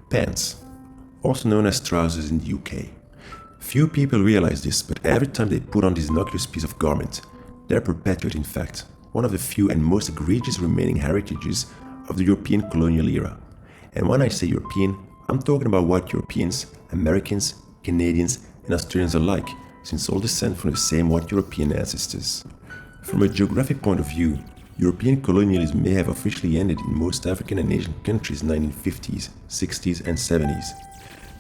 Pants, also known as trousers in the UK. Few people realize this, but every time they put on this innocuous piece of garment, they're perpetuating, in fact, one of the few and most egregious remaining heritages of the European colonial era. And when I say European, I'm talking about white Europeans, Americans, Canadians, and Australians alike, since all descend from the same white European ancestors. From a geographic point of view, European colonialism may have officially ended in most African and Asian countries in the 1950s, 60s, and 70s.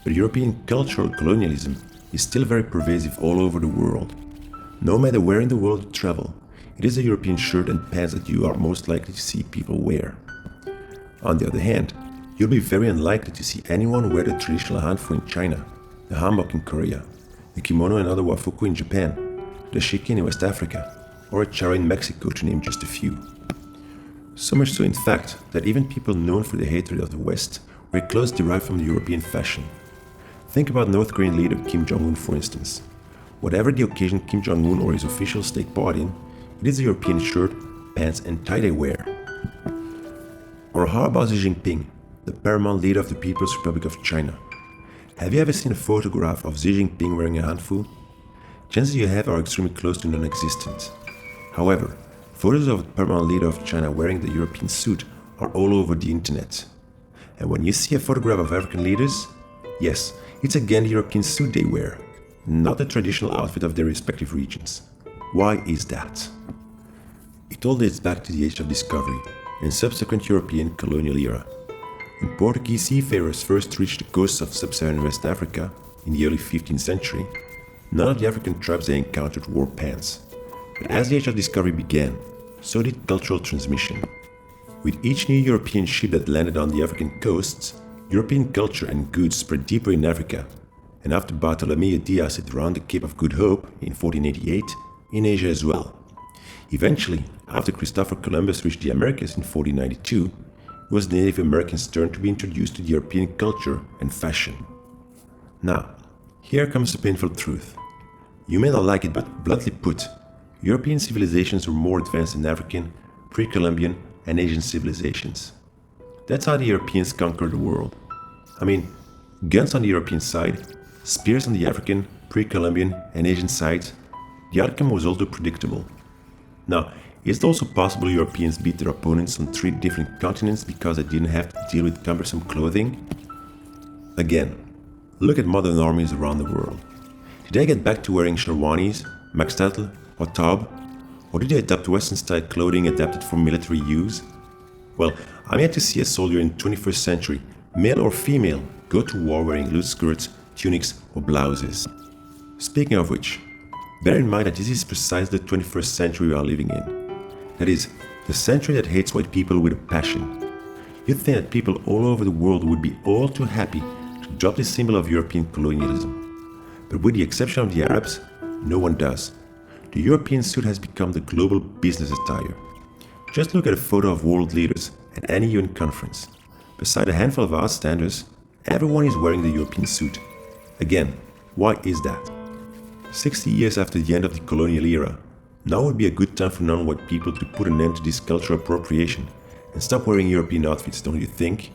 But European cultural colonialism is still very pervasive all over the world. No matter where in the world you travel, it is the European shirt and pants that you are most likely to see people wear. On the other hand, you'll be very unlikely to see anyone wear the traditional hanfu in China, the hanbok in Korea, the kimono and other wafuku in Japan, the shiki in West Africa, or a chara in Mexico, to name just a few. So much so, in fact, that even people known for the hatred of the West wear clothes derived from the European fashion. Think about North Korean leader Kim Jong-un, for instance. Whatever the occasion Kim Jong-un or his officials take part in, it is the European shirt, pants, and tie they wear. Or how about Xi Jinping, the paramount leader of the People's Republic of China? Have you ever seen a photograph of Xi Jinping wearing a hanfu? Chances you have are extremely close to non-existent. However, photos of the paramount leader of China wearing the European suit are all over the internet. And when you see a photograph of African leaders, yes, it's again the European suit they wear, not the traditional outfit of their respective regions. Why is that? It all dates back to the Age of Discovery and subsequent European colonial era. When Portuguese seafarers first reached the coasts of sub-Saharan West Africa in the early 15th century, none of the African tribes they encountered wore pants. But as the Age of Discovery began, so did cultural transmission. With each new European ship that landed on the African coasts, European culture and goods spread deeper in Africa, and after Bartholomew Diaz hit around the Cape of Good Hope in 1488, in Asia as well. Eventually, after Christopher Columbus reached the Americas in 1492, it was the Native Americans' turn to be introduced to the European culture and fashion. Now, here comes the painful truth. You may not like it, but bluntly put, European civilizations were more advanced than African, pre-Columbian, and Asian civilizations. That's how the Europeans conquered the world. I mean, guns on the European side, spears on the African, pre-Columbian, and Asian sides. The outcome was also predictable. Now, is it also possible Europeans beat their opponents on 3 different continents because they didn't have to deal with cumbersome clothing? Again, look at modern armies around the world. Did they get back to wearing sherwanis, maxtatl, or taub? Or did they adopt Western-style clothing adapted for military use? Well, I'm yet to see a soldier in the 21st century, male or female, go to war wearing loose skirts, tunics, or blouses. Speaking of which, bear in mind that this is precisely the 21st century we are living in. That is, the century that hates white people with a passion. You'd think that people all over the world would be all too happy to drop this symbol of European colonialism. But with the exception of the Arabs, no one does. The European suit has become the global business attire. Just look at a photo of world leaders at any UN conference. Beside a handful of outstanders, everyone is wearing the European suit. Again, why is that? 60 years after the end of the colonial era, now would be a good time for non-white people to put an end to this cultural appropriation and stop wearing European outfits, don't you think?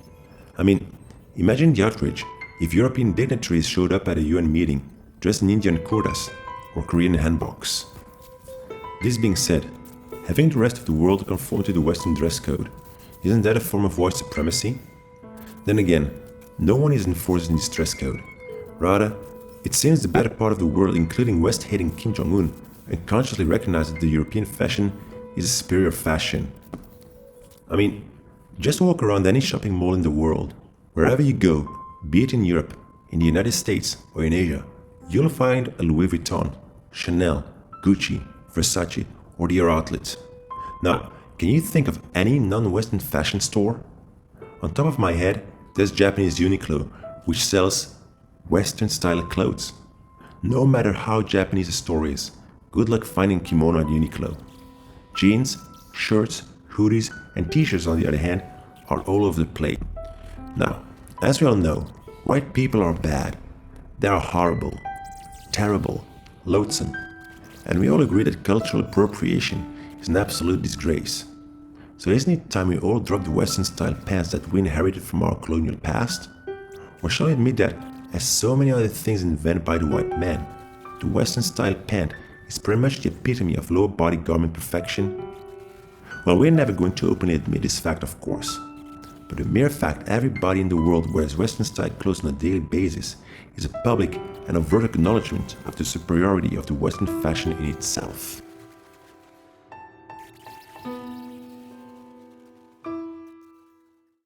I mean, imagine the outrage if European dignitaries showed up at a UN meeting dressed in Indian kurtas or Korean hanboks. This being said, having the rest of the world conform to the Western dress code, isn't that a form of white supremacy? Then again, no one is enforcing this dress code. Rather, it seems the better part of the world, including West-hating Kim Jong-un, unconsciously recognizes that the European fashion is a superior fashion. I mean, just walk around any shopping mall in the world. Wherever you go, be it in Europe, in the United States, or in Asia, you'll find a Louis Vuitton, Chanel, Gucci, Versace, or Dior outlet. Now, can you think of any non-Western fashion store? On top of my head, there's Japanese Uniqlo, which sells Western-style clothes. No matter how Japanese a store is, good luck finding kimono at Uniqlo. Jeans, shirts, hoodies, and t-shirts, on the other hand, are all over the place. Now, as we all know, white people are bad. They are horrible, terrible, loathsome. And we all agree that cultural appropriation is an absolute disgrace. So isn't it time we all drop the Western-style pants that we inherited from our colonial past? Or shall we admit that, as so many other things invented by the white man, the Western-style pant is pretty much the epitome of low-body garment perfection? Well, we're never going to openly admit this fact, of course. But the mere fact everybody in the world wears Western-style clothes on a daily basis is a public and overt acknowledgement of the superiority of the Western fashion in itself.